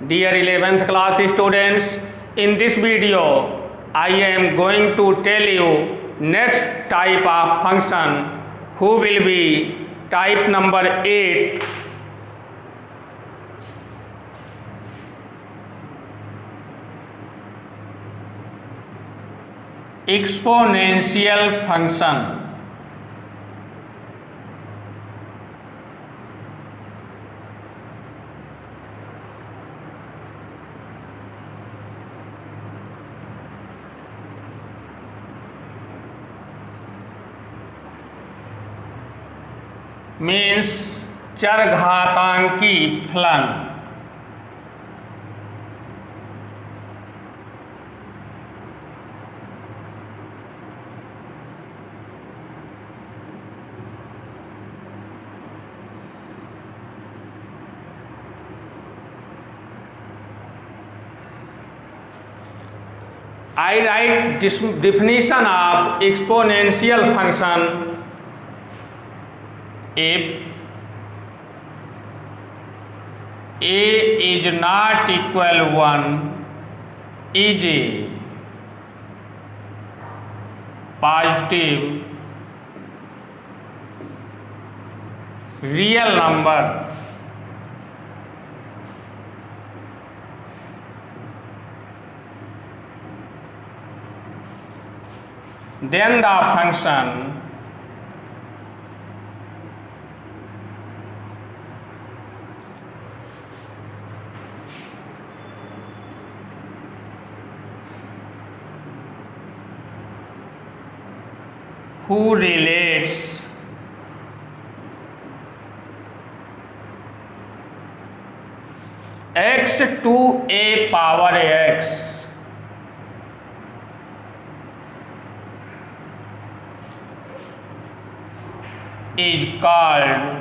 Dear 11th class students, in this video I am going to tell you next type of function who will be type number 8. Exponential function. Means चरघातांकी फलन। I write definition of exponential function. If a is not equal 1 is a positive real number, then the function who relates x to a power x is called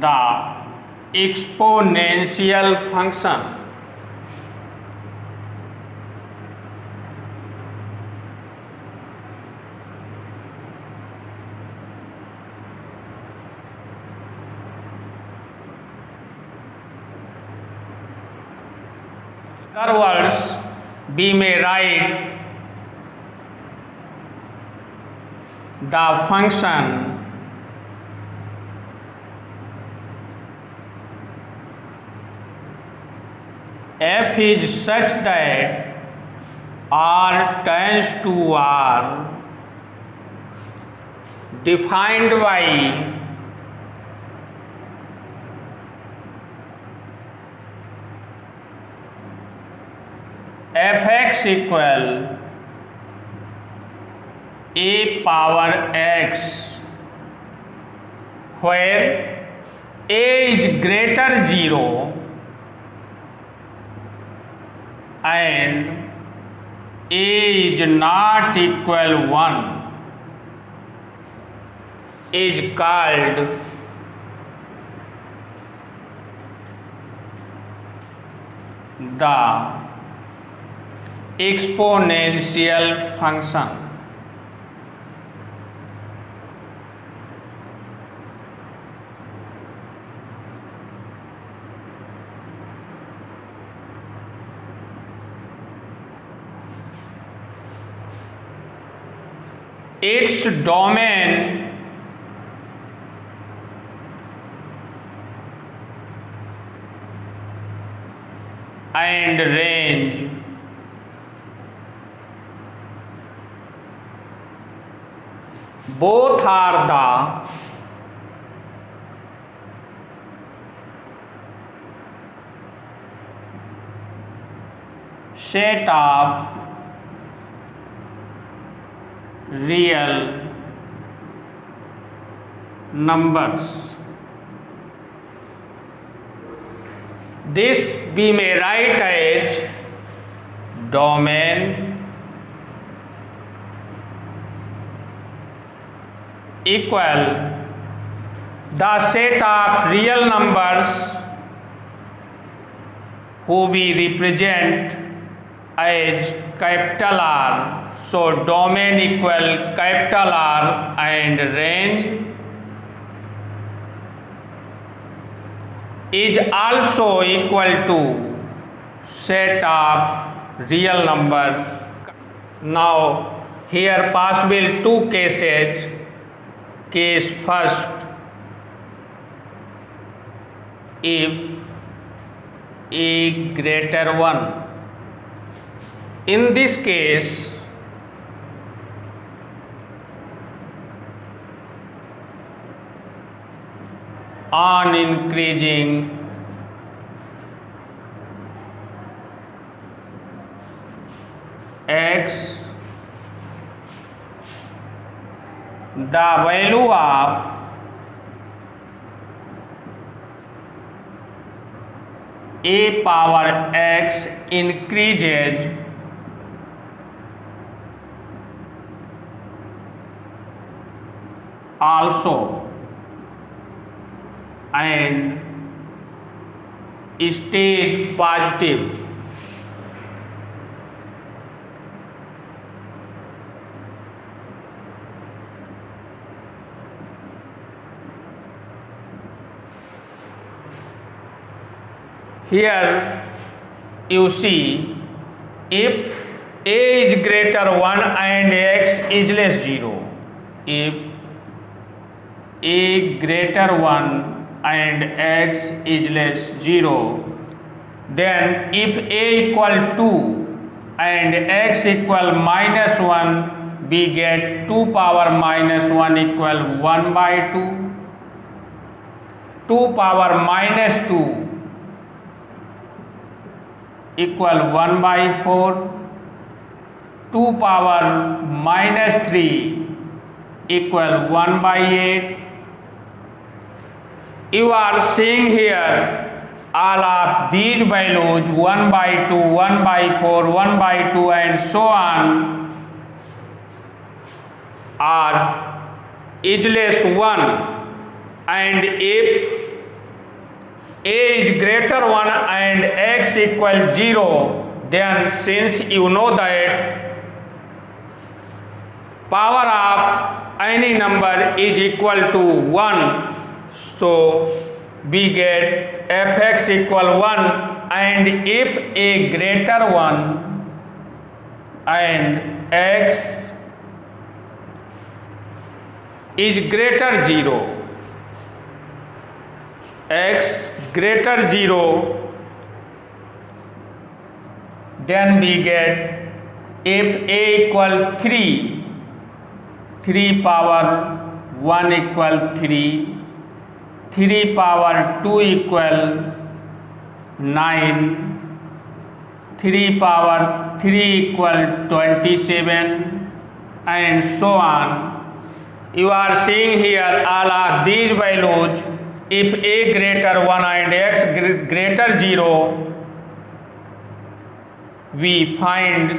the exponential function. In other words, we may write the function f is such that r tends to r defined by fx equal a power x, where a is greater 0 and a is not equal 1 is called the exponential function. Its domain and range both are the set of real numbers. This we may write as domain equal the set of real numbers who we represent as capital R. So domain equal capital R and range is also equal to set of real number. Now here possible two cases. Case first, if a greater 1. In this case, on increasing x, the value of a power x increases also and stays positive. Here you see, if a is greater 1 and x is less 0, if a greater 1 and x is less 0, then if a equal 2 and x equal minus 1, we get 2 power minus 1 equal 1 by 2, 2 power minus 2 equal 1 by 4, 2 power minus 3 equal 1 by 8. You are seeing here all of these values 1 by 2, 1 by 4, 1 by 2 and so on are is less 1, and if a is greater 1 and x equal 0, then since you know that power of any number is equal to 1, so we get fx equal 1, and if a greater 1 and x is greater 0, x greater 0, then we get if a equal 3, 3 power 1 equal 3, 3 power 2 equal 9, 3 power 3 equal 27 and so on. You are seeing here all of these values. If a greater 1 and x greater 0, we find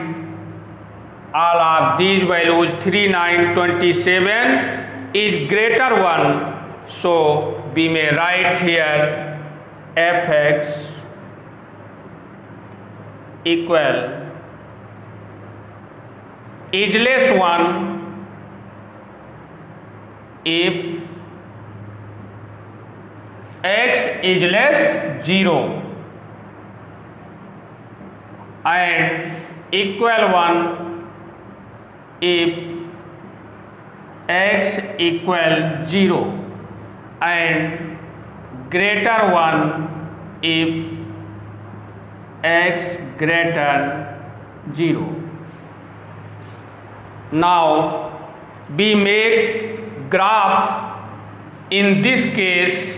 all of these values 3, 9, 27 is greater 1. So we may write here fx equal is less 1 if x is less 0 and equal 1 if x equal 0 and greater 1 if x greater 0. Now we make graph in this case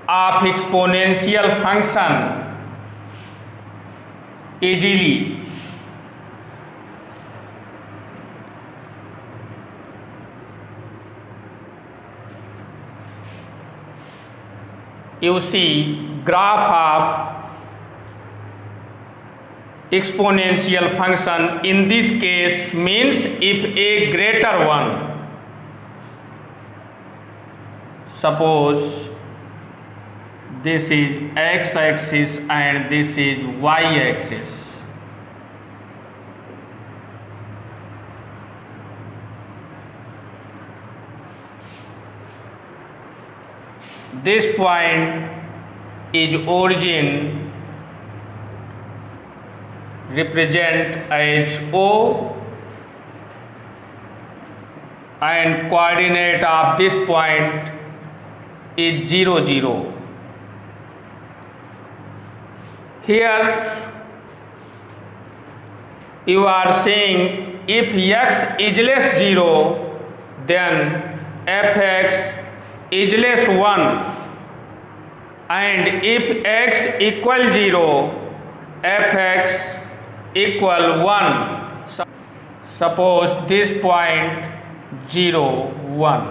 of exponential function easily. You see graph of exponential function in this case means if a greater 1, suppose this is x-axis and this is y-axis. This point is origin represent as O and coordinate of this point is 0 0. Here you are saying if x is less 0, then fx is less 1, and if x equal 0, fx equal 1. Suppose this point 0 1.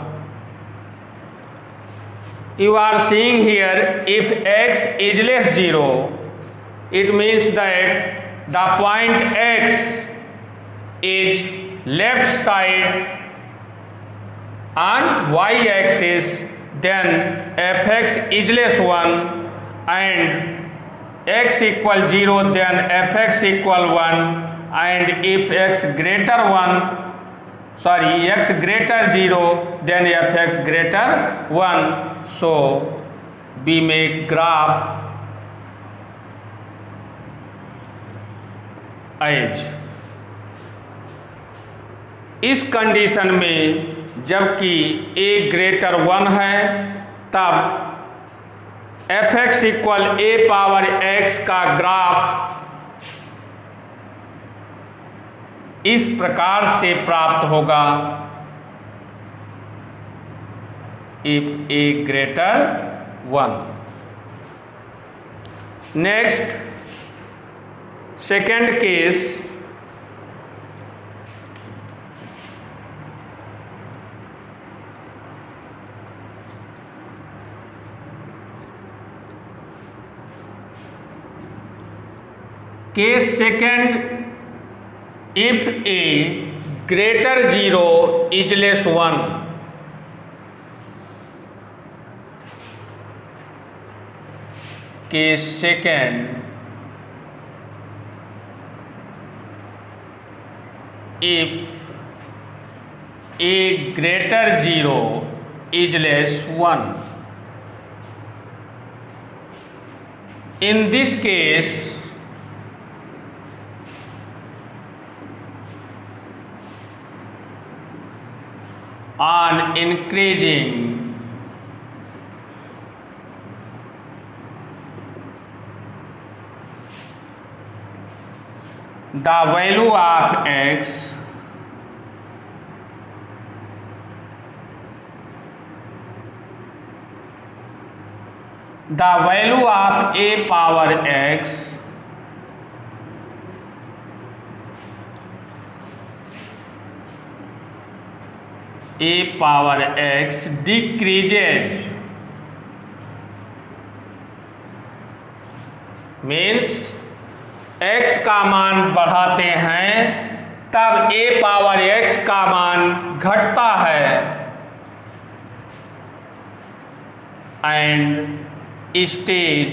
You are seeing here if x is less 0, it means that the point x is left side on y-axis, then fx is less 1, and x equal 0, then fx equal 1, and if x greater 0, then fx greater 1. So we make graph as. इस condition में जबकि a greater 1 है, तब F X equal A power X का graph इस प्रकार से प्राप्त होगा, if A greater 1। Next second case, case second, if A greater 0 is less 1, case second, if a greater 0 is less 1. In this case, on increasing the value of x, the value of a power x decreases, means x का मान बढ़ाते हैं तब a power x का मान घटता है, and stage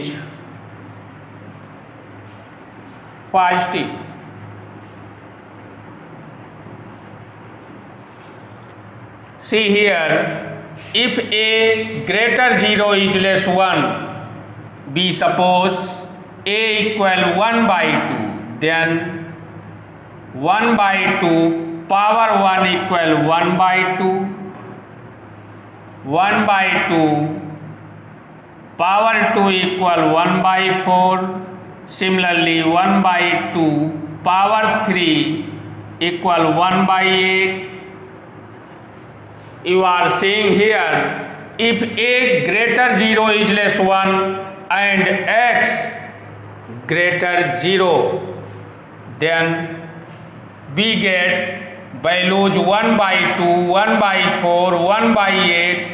positive. See here, if a greater 0 is less 1, we suppose a equal 1 by 2, then 1 by 2 power 1 equal 1 by 2, 1 by 2 power 2 equal 1 by 4, similarly 1 by 2 power 3 equal 1 by 8. You are seeing here, if a greater 0 is less 1 and x greater 0, then we get values 1 by 2, 1 by 4, 1 by 8,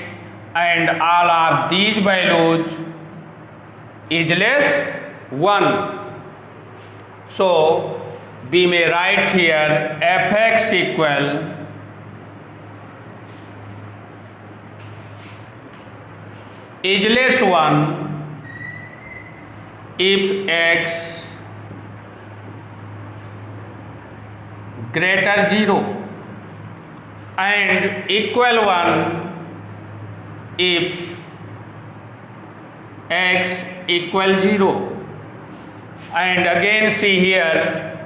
and all of these values is less 1. So we may write here fx equal is less 1 if x greater 0 and equal 1 if x equal 0. And again see here,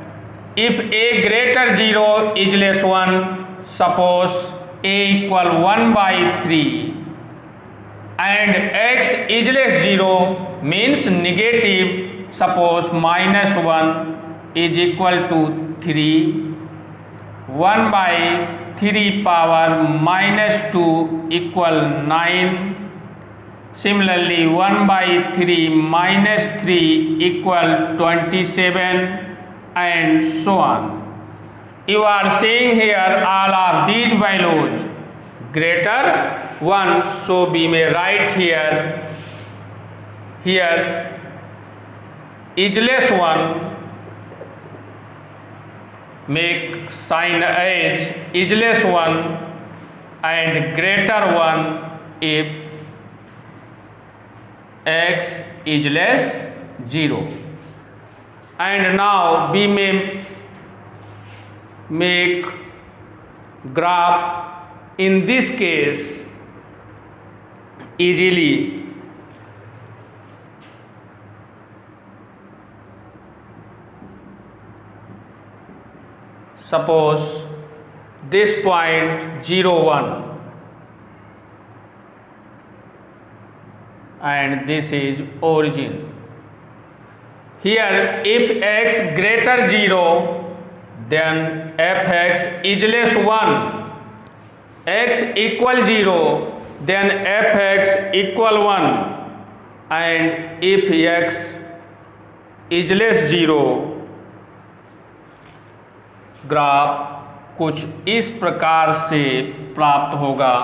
if a greater 0 is less 1, suppose a equal 1 by 3 and x is less 0 means negative, suppose minus 1 is equal to 3, 1 by 3 power minus 2 equal 9. Similarly, 1 by 3 minus 3 equal 27, and so on. You are seeing here all of these values greater 1, so we may write here is less 1, make sign as is less 1, and greater 1 if x is less 0. And now we may make graph in this case easily. Suppose this point 0, 1 and this is origin. Here if x greater 0, then fx is less 1, x equal 0, then fx equal 1, and if x is less 0, graph कुछ इस प्रकार से प्राप्त होगा,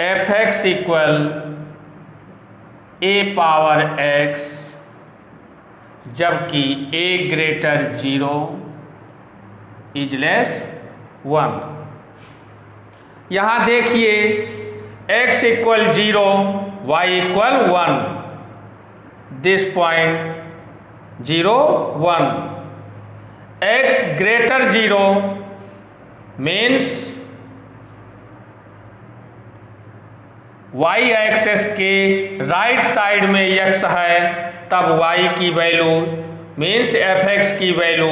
fx equal a power x, जबकि a greater 0 is less 1। यहाँ देखिए x equal 0, y equal 1, this point 0, 1, x greater 0 means y axis के राइट साइड में x है, तब y की वैल्यू मीन्स fx की वैल्यू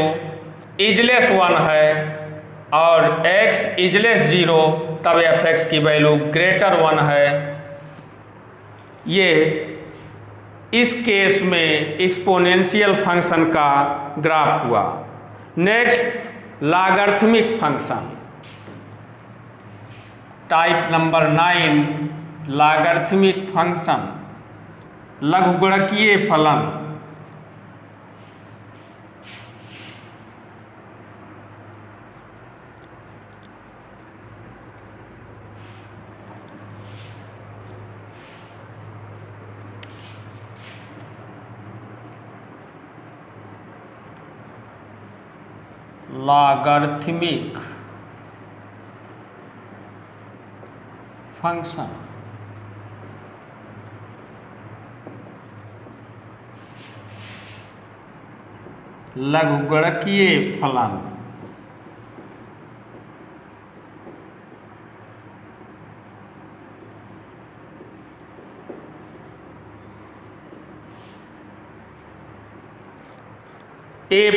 इज लेस 1 है, और x इज लेस 0 तब fx की वैल्यू ग्रेटर 1 है। ये इस केस में एक्सपोनेंशियल फंक्शन का ग्राफ हुआ। Next logarithmic function, type number 9, logarithmic function, लघुगणकीय फलन। लॉगरिथमिक फंक्शन, लघुगणकीय फलन। If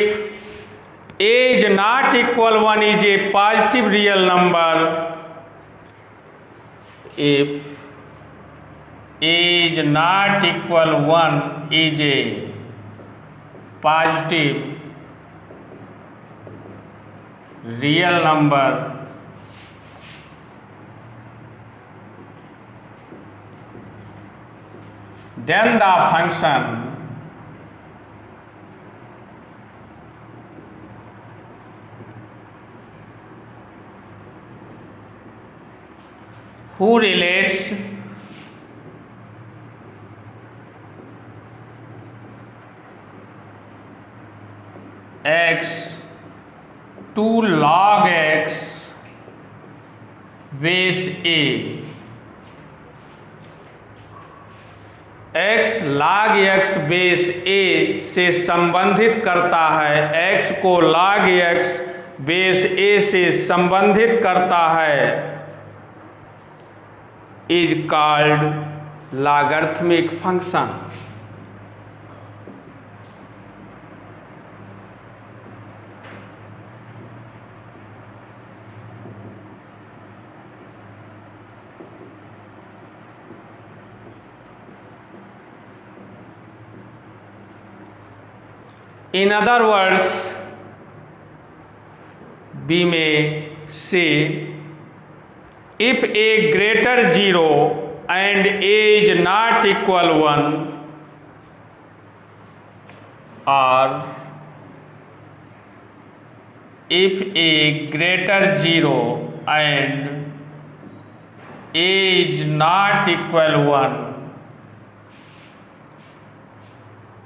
a is not equal 1 is a positive real number, if a is not equal 1 is a positive real number, then the function who relates x to log x base a, x log x base a से संबंधित करता है, x को log x base a से संबंधित करता है, is called logarithmic function. In other words, we may say if a greater 0 and a is not equal 1, or if a greater 0 and a is not equal 1,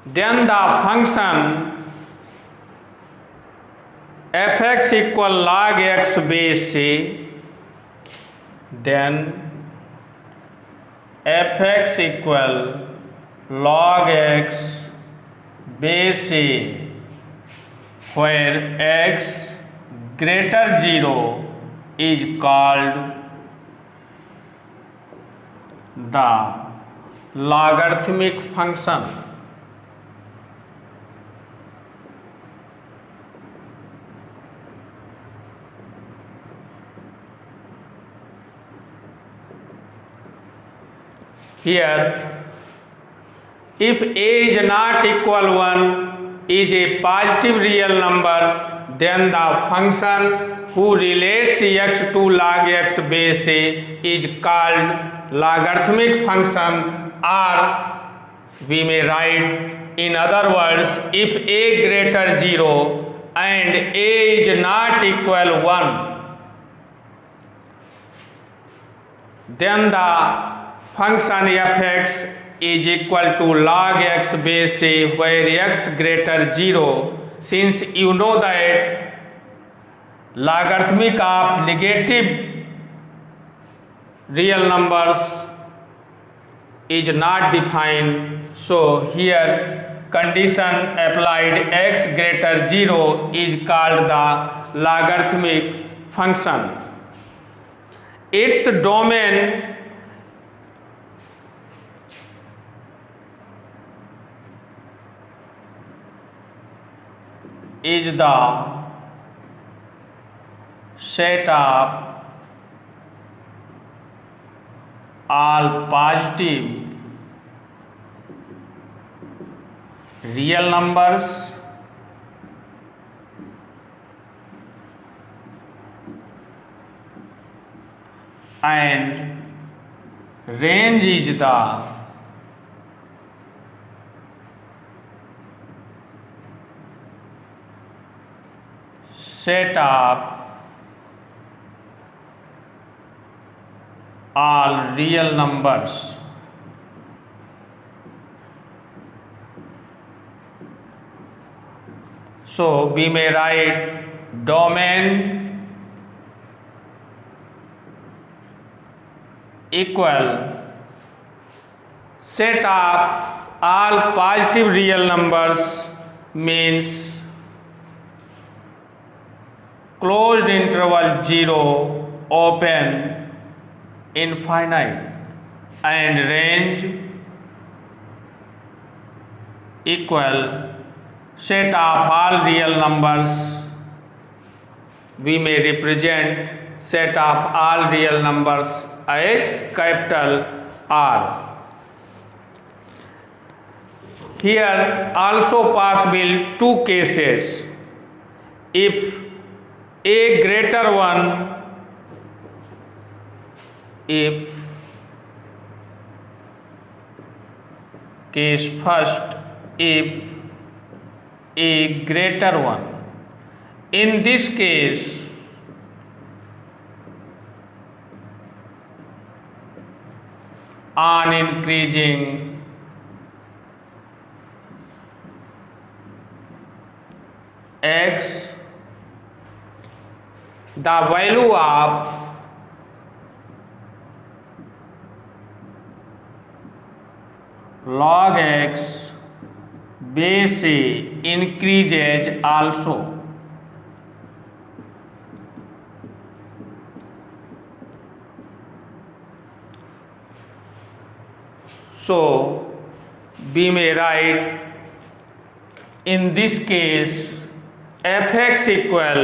then the function fx equal log x base a, then fx equal log x base a, where x greater 0 is called the logarithmic function. Here, if a is not equal 1 is a positive real number, then the function who relates x to log x base a is called logarithmic function, or we may write in other words, if a greater 0 and a is not equal 1, then the function fx is equal to log x base a, where x greater 0. Since you know that logarithmic of negative real numbers is not defined, so here condition applied x greater 0 is called the logarithmic function. Its domain is the set of all positive real numbers and range is the set of all real numbers. So we may write domain equal set of all positive real numbers, means closed interval 0 open infinite, and range equal set of all real numbers. We may represent set of all real numbers as capital R. Here also possible two cases. If a greater 1, if case first, if a greater 1, in this case on increasing x, the value of log x base a increases also. So we may write in this case fx equal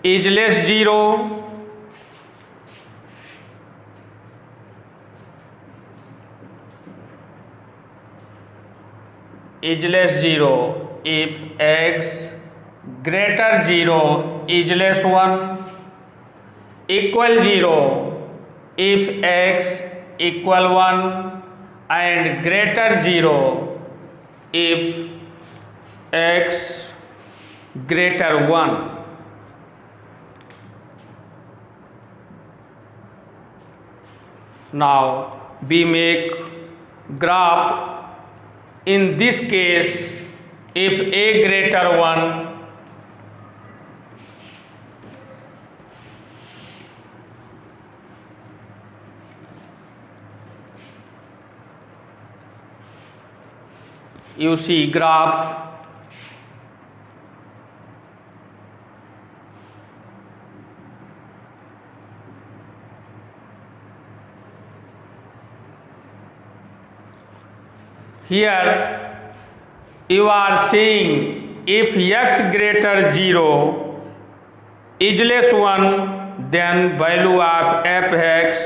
is less 0 is less 0 if x greater 0 is less 1, equal 0 if x equal 1 and greater 0 if x greater 1. Now we make graph. In this case, if a greater 1, you see graph. Here you are seeing if x greater 0 is less 1, then value of fx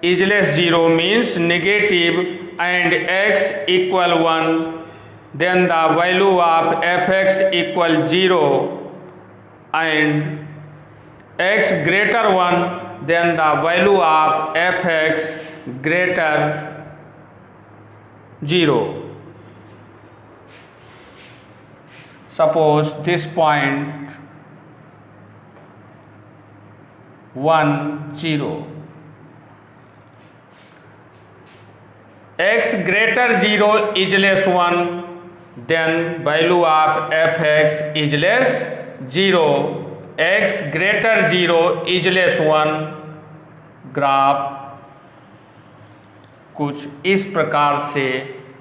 is less 0 means negative, and x equal 1, then the value of fx equal 0, and x greater 1, then the value of fx greater 0. Suppose this point 1 0, x greater 0 is less 1, then value of fx is less 0, x greater 0 is less 1. Graph कुछ इस प्रकार से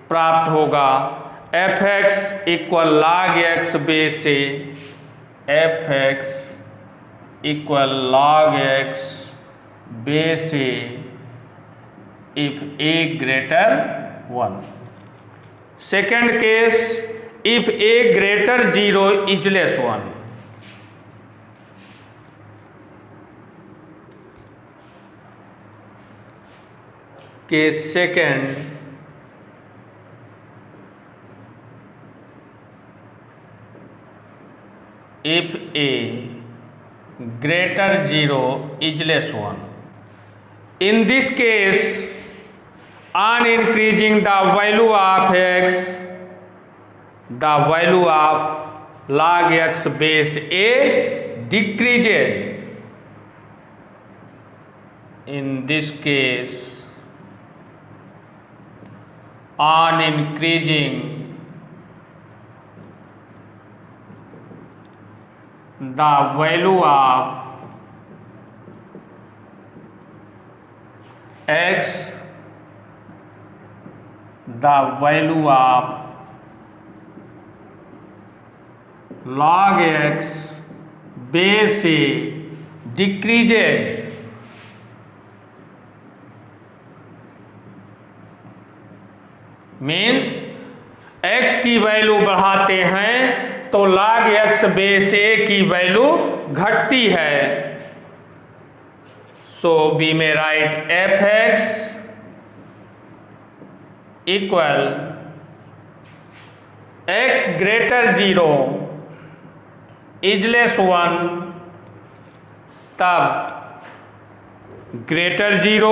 प्राप्त होगा। fx equal log x base से fx equal log x base से if a greater 1. Second case, if a greater 0 is less 1. Case second, if a greater 0 is less 1. In this case, on increasing the value of x, the value of log x base a decreases. In this case, on increasing the value of x, the value of log x base a decreases. Means x की value बढ़ाते हैं तो log x base a की value घटती है। सो we may write fx equal x greater 0 is less 1, तब greater 0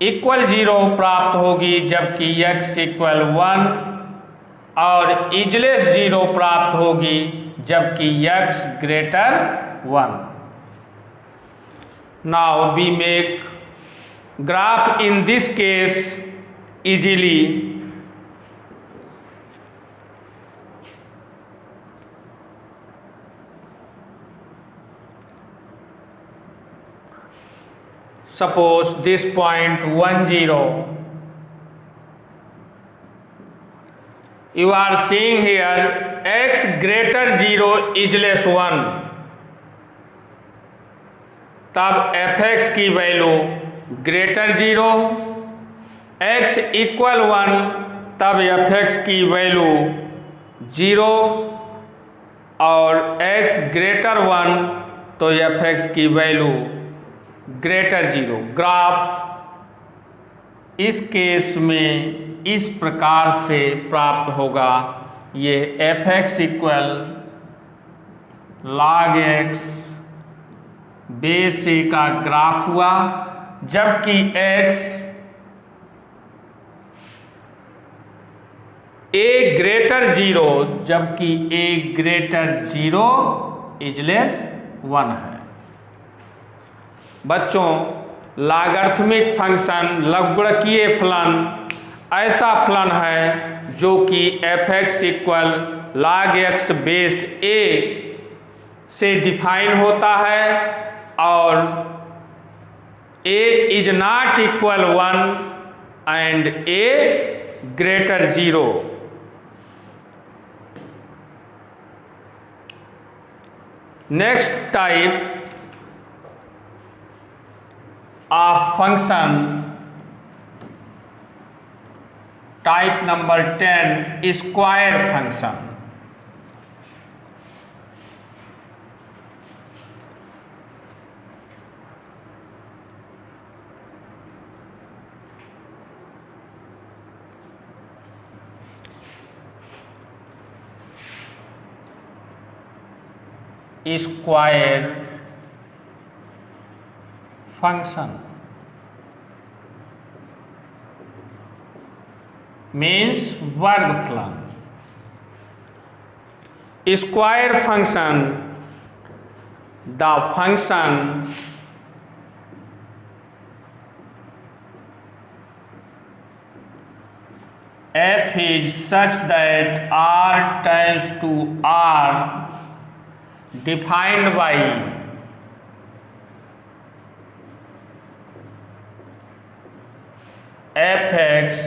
equal 0 प्राप्त होगी, जबकि x इक्वल 1 और इजलेस 0 प्राप्त होगी जबकि x greater 1। Now we make graph in this case easily. Suppose this point 1 0, you are seeing here x greater 0 is less 1, तब f(x) की वैल्यू ग्रेटर 0, x इक्वल 1 तब f(x) की वैल्यू 0 और x ग्रेटर 1 तो f(x) की value greater 0। Graph इस case में इस प्रकार से प्राप्त होगा। ये f(x) equal log x base a का ग्राफ हुआ, जबकि x a ग्रेटर 0 जबकि a ग्रेटर 0 इज लेस 1 है। बच्चों, लॉगरिथमिक फंक्शन लघुगणकीय फलन ऐसा फलन है जो कि f(x) equal log x base a से डिफाइन होता है और a is not equal 1 and a greater 0। Next type of function, type number 10, square function। Square function means वर्ग फलन। Square function, the function f is such that r tends to r defined by f(x)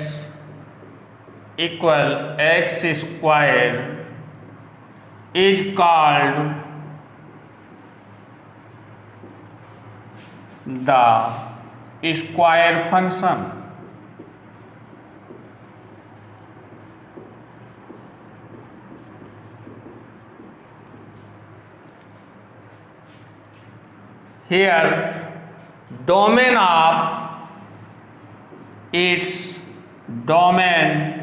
equal x square is called the square function। Here, domain of its domain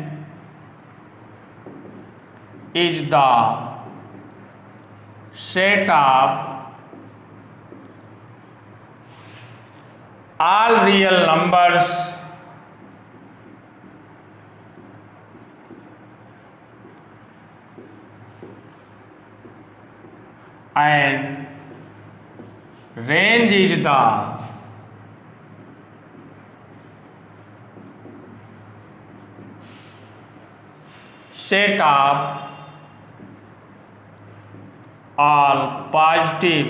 is the set of all real numbers and range is the set of all positive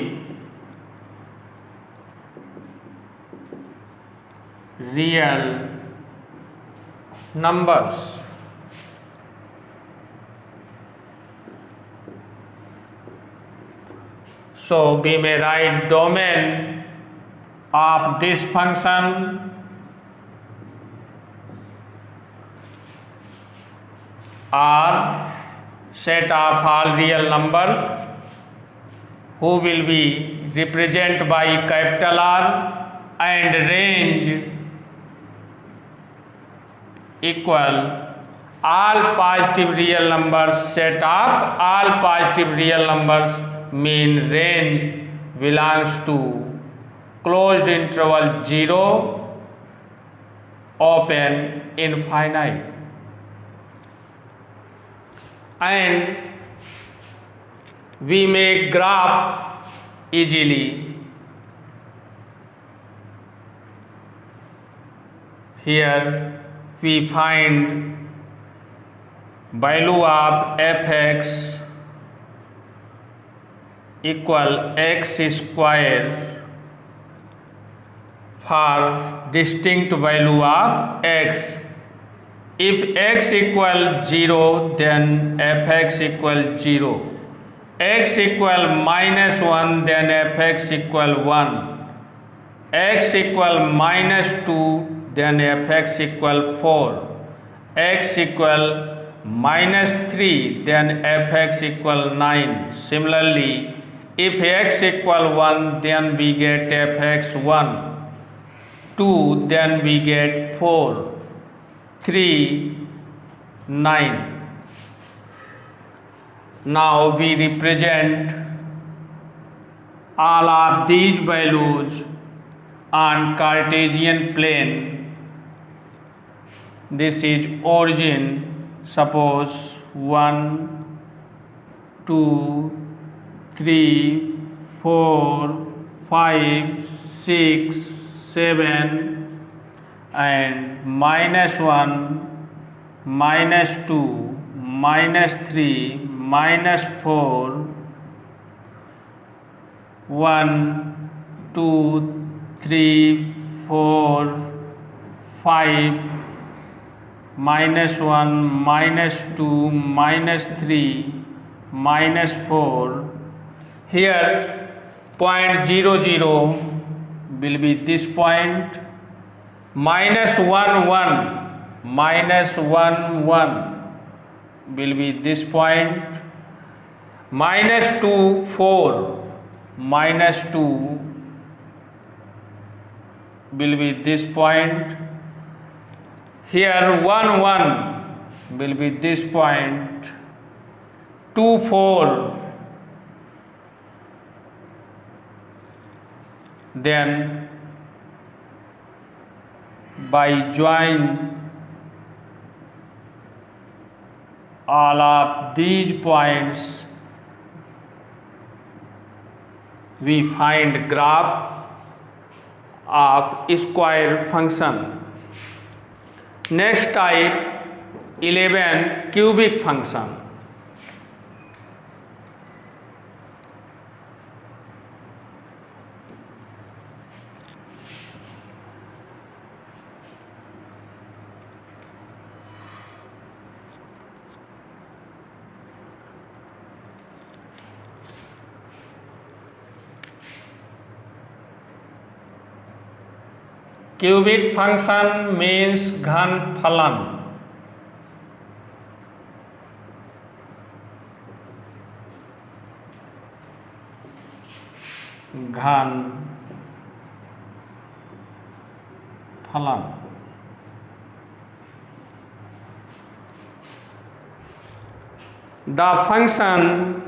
real numbers। So we may write domain of this function are set of all real numbers who will be represented by capital R, and range equal all positive real numbers set of all positive real numbers mean range belongs to closed interval 0 open infinite, and we make graph easily. Here we find value of f(x) equal x square for distinct value of x. If x equal 0, then f(x) equal 0. X equal -1, then f(x) equal 1. x equal minus 2, then fx equal 4, x equal minus 3, then fx equal 9. Similarly, if x equal 1, then we get fx 1, 2, then we get 4, 3, 9. Now we represent all of these values on Cartesian plane. This is origin. Suppose 1, 2, 3, 4, 5, 6, 7, and minus 1, minus 2, minus 3, minus 4, 1, 2, 3, 4, 5, minus 1, minus 2, minus 3, minus 4. Here point 0, 0 will be this point, minus 1, 1, minus 1, 1 will be this point, minus 2, 4, minus 2 will be this point. Here 1, 1 will be this point, 2, 4, then by join all of these points we find graph of square function. Next type 11, cubic function. Cubic function means घन फलन. घन फलन. The function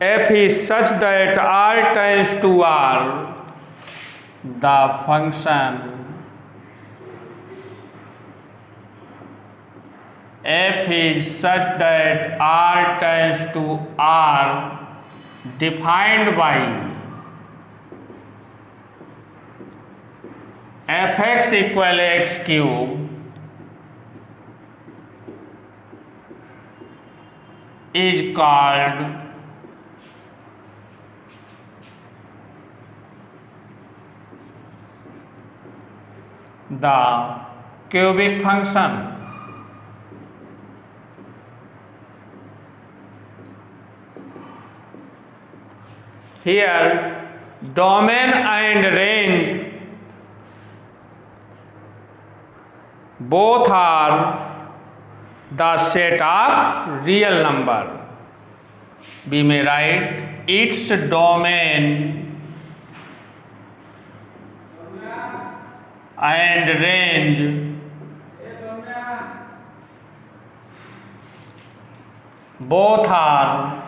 f is such that r tends to r. The function f is such that r tends to r, defined by fx equal x cube is called the cubic function. Here domain and range both are the set of real number. We may write its domain and range both are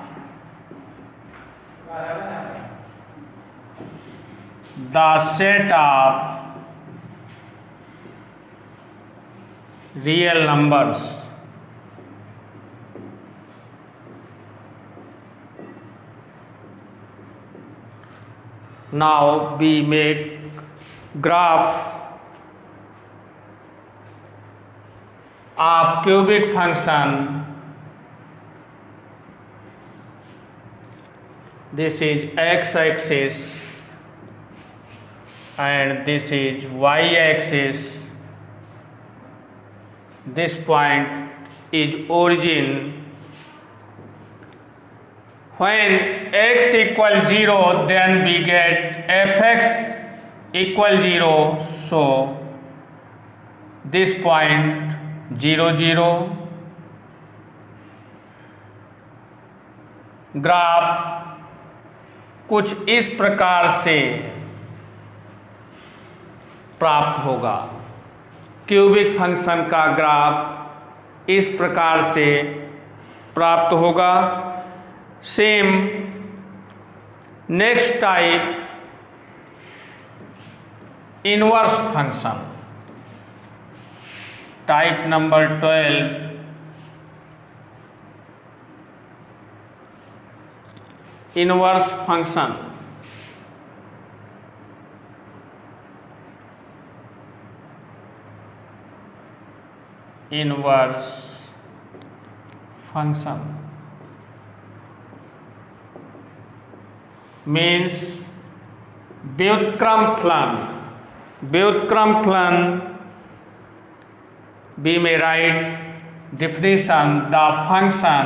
the set of real numbers. Now we make graph of cubic function. This is x-axis and this is y-axis. This point is origin. When x equals 0, then we get fx equal 0, so this point 0 0. Graph कुछ इस प्रकार से प्राप्त होगा। Cubic function का graph इस प्रकार से प्राप्त होगा। Same next type inverse function, type number 12, inverse function. Inverse function means व्युत्क्रम फलन। व्युत्क्रम फलन, we may write definition: the function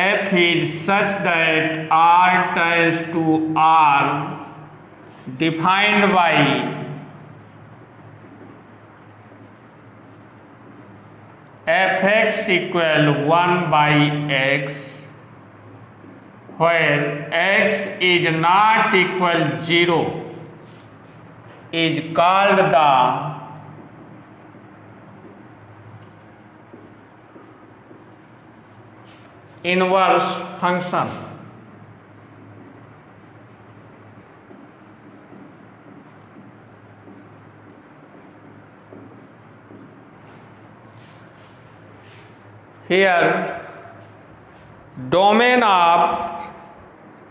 f is such that r tends to r, defined by fx equal 1 by x, where x is not equal 0, is called the inverse function. Here, domain of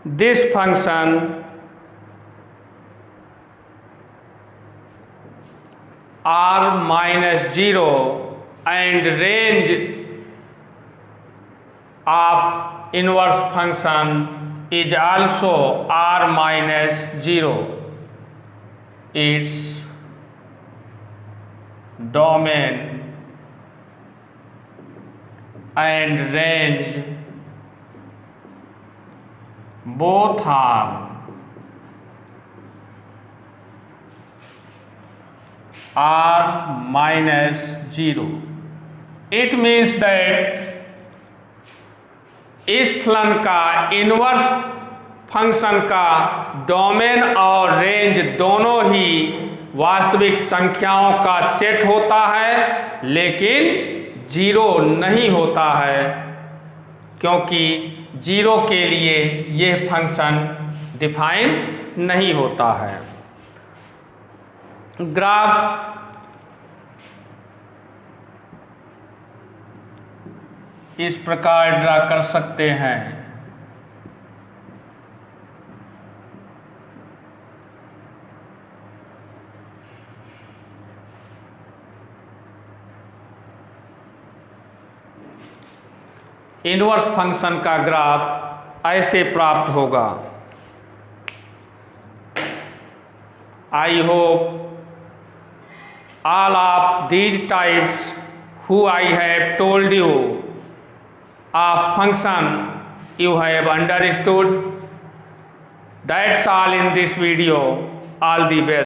this function r minus 0 and range of inverse function is also r minus 0. Its domain and range both are r minus 0. It means that इस फलन का inverse function का domain और range दोनों ही वास्तविक संख्याओं का set होता है, लेकिन 0 नहीं होता है, क्योंकि 0 के लिए यह फंक्शन डिफाइन नहीं होता है। ग्राफ इस प्रकार ड्रा कर सकते हैं। इनवर्स फंक्शन का ग्राफ ऐसे प्राप्त होगा। I hope all of these types who I have told you of function you have understood. That's all in this video. All the best.